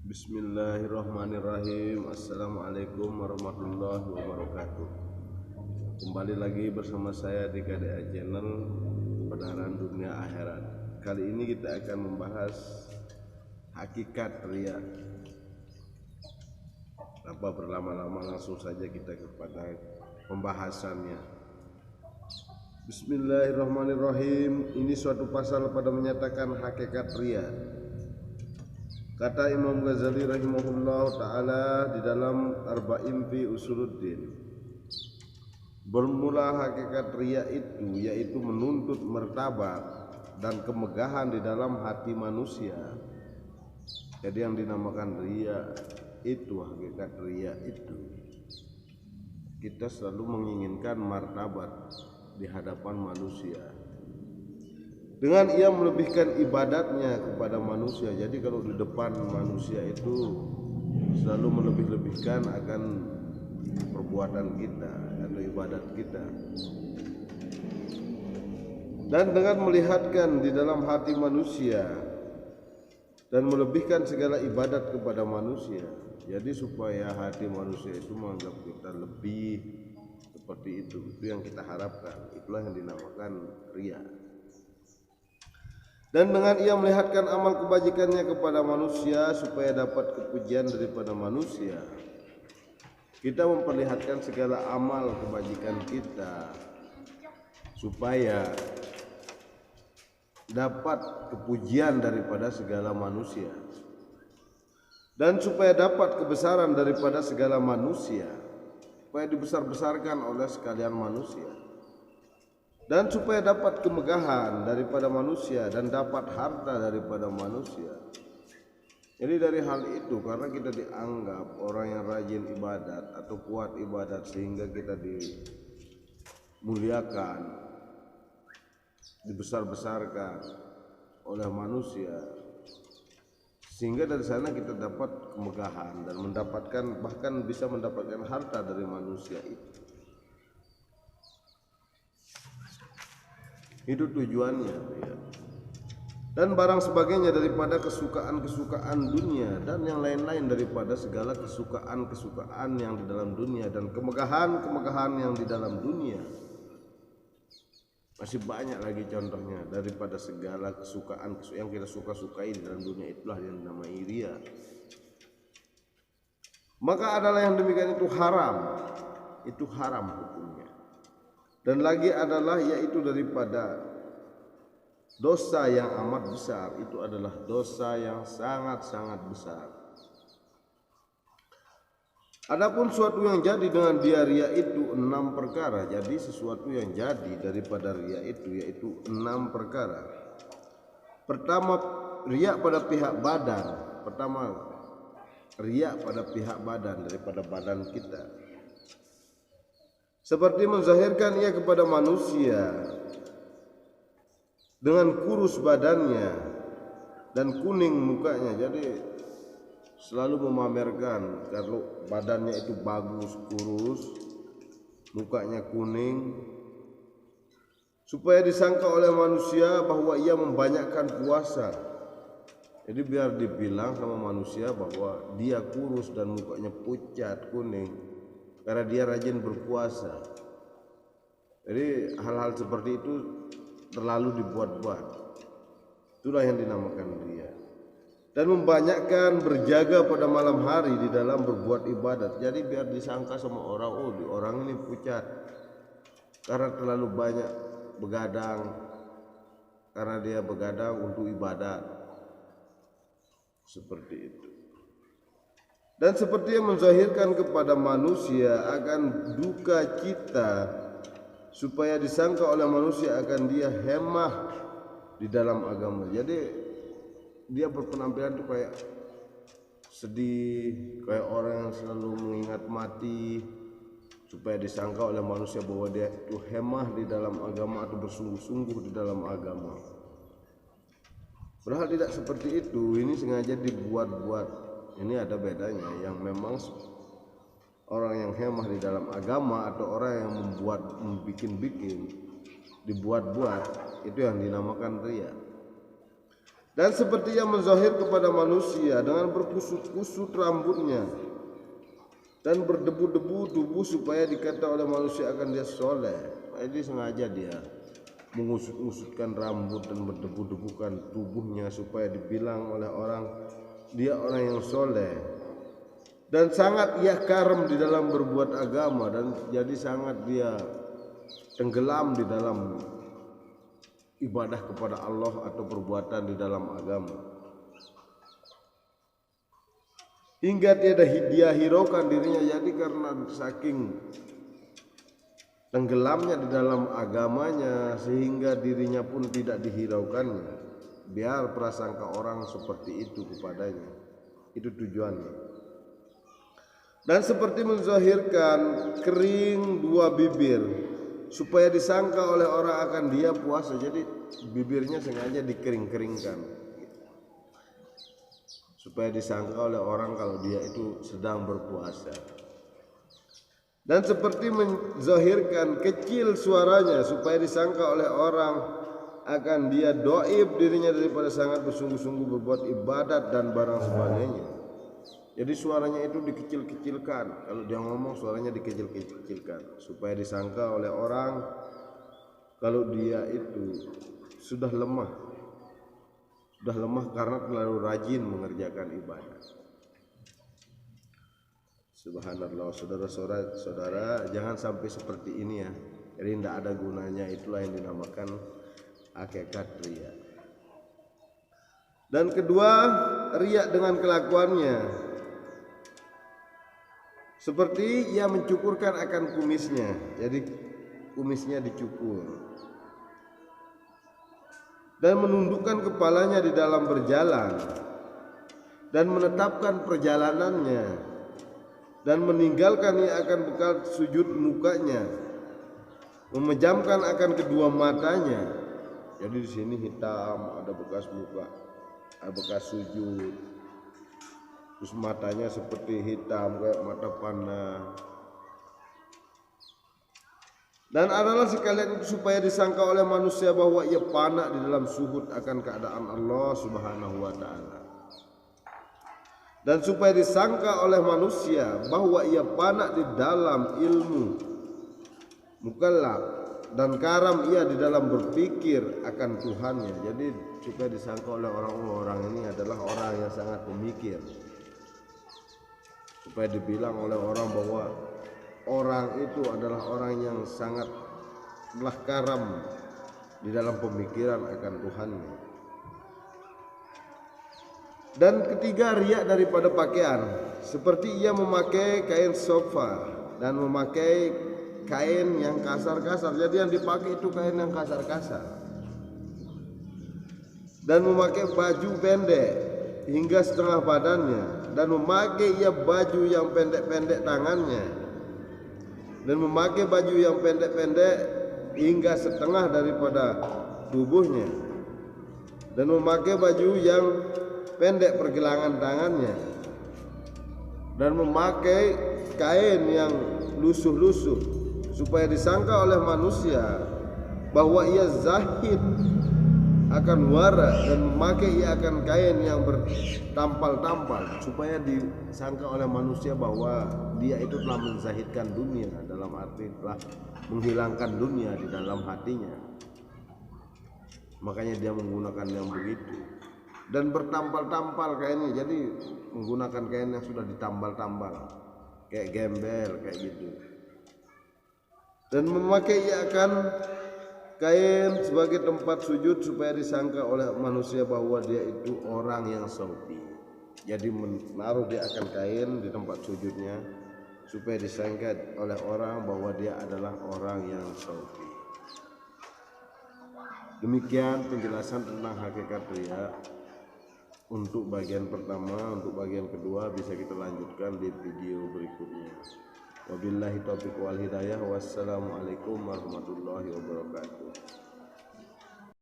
Bismillahirrahmanirrahim. Assalamualaikum warahmatullahi wabarakatuh. Kembali lagi bersama saya di KDA Channel, Kebenaran Dunia Akhirat. Kali ini kita akan membahas hakikat riya. Tanpa berlama-lama langsung saja kita kepada pembahasannya. Bismillahirrahmanirrahim. Ini suatu pasal pada menyatakan hakikat riya. Kata Imam Ghazali rahimahullah ta'ala di dalam Arba'in fi Usuluddin, bermula hakikat riya itu yaitu menuntut martabat dan kemegahan di dalam hati manusia. Jadi yang dinamakan riya itu, hakikat riya itu, kita selalu menginginkan martabat di hadapan manusia dengan ia melebihkan ibadatnya kepada manusia. Jadi kalau di depan manusia itu selalu melebih-lebihkan akan perbuatan kita atau ibadat kita, dan dengan melihatkan di dalam hati manusia dan melebihkan segala ibadat kepada manusia. Jadi supaya hati manusia itu menganggap kita lebih, seperti itu yang kita harapkan. Itulah yang dinamakan riya. Dan dengan ia melihatkan amal kebajikannya kepada manusia supaya dapat kepujian daripada manusia, kita memperlihatkan segala amal kebajikan kita supaya dapat kepujian daripada segala manusia, dan supaya dapat kebesaran daripada segala manusia, supaya dibesar-besarkan oleh sekalian manusia, dan supaya dapat kemegahan daripada manusia dan dapat harta daripada manusia. Jadi dari hal itu, karena kita dianggap orang yang rajin ibadat atau kuat ibadat, sehingga kita dimuliakan, dibesar-besarkan oleh manusia, sehingga dari sana kita dapat kemegahan dan mendapatkan, bahkan bisa mendapatkan harta dari manusia itu. Itu tujuannya ya. Dan barang sebagainya daripada kesukaan-kesukaan dunia dan yang lain-lain daripada segala kesukaan-kesukaan yang di dalam dunia dan kemegahan-kemegahan yang di dalam dunia. Masih banyak lagi contohnya daripada segala kesukaan yang kita suka-sukai di dalam dunia. Itulah yang dinamai riya. Maka adalah yang demikian itu haram. Itu haram hukumnya. Dan lagi adalah yaitu daripada dosa yang amat besar. Itu adalah dosa yang sangat-sangat besar. Adapun suatu yang jadi dengan dia riya itu 6 perkara. Jadi sesuatu yang jadi daripada riya itu yaitu 6 perkara. Pertama, riya pada pihak badan. Pertama, riya pada pihak badan, daripada badan kita. Seperti menzahirkan ia kepada manusia dengan kurus badannya dan kuning mukanya. Jadi selalu memamerkan kalau badannya itu bagus, kurus, mukanya kuning, supaya disangka oleh manusia bahwa ia membanyakkan puasa. Jadi biar dibilang sama manusia bahwa dia kurus dan mukanya pucat, kuning, karena dia rajin berpuasa. Jadi hal-hal seperti itu terlalu dibuat-buat. Itulah yang dinamakan riya. Dan membanyakkan berjaga pada malam hari di dalam berbuat ibadat. Jadi biar disangka sama orang, oh orang ini pucat karena terlalu banyak begadang, karena dia begadang untuk ibadat. Seperti itu. Dan seperti yang menzahirkan kepada manusia akan duka cita, supaya disangka oleh manusia akan dia hemah di dalam agama. Jadi dia berpenampilan itu kayak sedih, kayak orang yang selalu mengingat mati, supaya disangka oleh manusia bahwa dia itu hemah di dalam agama atau bersungguh-sungguh di dalam agama. Padahal tidak seperti itu. Ini sengaja dibuat-buat. Ini ada bedanya. Yang memang orang yang hemah di dalam agama atau orang yang membikin-bikin, dibuat-buat, itu yang dinamakan riya. Dan seperti yang menzahir kepada manusia dengan berkusut-kusut rambutnya dan berdebu-debu tubuh supaya dikata oleh manusia akan dia soleh. Jadi sengaja dia mengusut-usutkan rambut dan berdebu-debukan tubuhnya supaya dibilang oleh orang dia orang yang soleh. Dan sangat ia karam di dalam berbuat agama, dan jadi sangat dia tenggelam di dalam ibadah kepada Allah atau perbuatan di dalam agama, hingga tiada dia hiraukan dirinya. Jadi karena saking tenggelamnya di dalam agamanya sehingga dirinya pun tidak dihiraukannya, biar prasangka orang seperti itu kepadanya. Itu tujuannya. Dan seperti menzahirkan kering dua bibir supaya disangka oleh orang akan dia puasa. Jadi bibirnya sengaja dikering-keringkan supaya disangka oleh orang kalau dia itu sedang berpuasa. Dan seperti menzahirkan kecil suaranya supaya disangka oleh orang akan dia doib dirinya daripada sangat bersungguh-sungguh berbuat ibadat dan barang sebagainya. Jadi suaranya itu dikecil-kecilkan, kalau dia ngomong suaranya dikecil-kecilkan supaya disangka oleh orang kalau dia itu sudah lemah karena terlalu rajin mengerjakan ibadah. Subhanallah, saudara-saudara, jangan sampai seperti ini ya. Jadi tidak ada gunanya, itulah yang dinamakan hakikat riya. Dan kedua, riya dengan kelakuannya. Seperti ia mencukurkan akan kumisnya, jadi kumisnya dicukur, dan menundukkan kepalanya di dalam berjalan, dan menetapkan perjalanannya, dan meninggalkan ia akan bekal sujud mukanya, memejamkan akan kedua matanya. Jadi di sini hitam, ada bekas muka, ada bekas sujud. Terus matanya seperti hitam kayak mata panah. Dan adalah sekalian itu supaya disangka oleh manusia bahwa ia panak di dalam suhud akan keadaan Allah Subhanahu wa ta'ala. Dan supaya disangka oleh manusia bahwa ia panak di dalam ilmu mukallaf dan karam ia di dalam berpikir akan Tuhannya. Jadi supaya disangka oleh orang-orang ini adalah orang yang sangat pemikir, supaya dibilang oleh orang bahwa orang itu adalah orang yang sangat telah karam di dalam pemikiran akan Tuhannya. Dan ketiga, riya daripada pakaian, seperti ia memakai kain sofa dan memakai kain yang kasar-kasar. Jadi yang dipakai itu kain yang kasar-kasar, dan memakai baju pendek hingga setengah badannya, dan memakai ia baju yang pendek-pendek tangannya, dan memakai baju yang pendek-pendek hingga setengah daripada tubuhnya, dan memakai baju yang pendek pergelangan tangannya, dan memakai kain yang lusuh-lusuh supaya disangka oleh manusia bahwa ia zahid akan wara, dan memakai ia akan kain yang bertampal-tampal supaya disangka oleh manusia bahwa dia itu telah menzahidkan dunia, dalam arti telah menghilangkan dunia di dalam hatinya. Makanya dia menggunakan yang begitu, dan bertampal-tampal kainnya, jadi menggunakan kain yang sudah ditambal-tambal kayak gembel kayak gitu, dan memakai ia akan kain sebagai tempat sujud supaya disangka oleh manusia bahwa dia itu orang yang saufi. Jadi menaruh dia akan kain di tempat sujudnya supaya disangka oleh orang bahwa dia adalah orang yang saufi. Demikian penjelasan tentang hakikat riya untuk bagian pertama. Untuk bagian kedua bisa kita lanjutkan di video berikutnya. Wabillahi taufiq wal hidayah. Wassalamualaikum warahmatullahi wabarakatuh.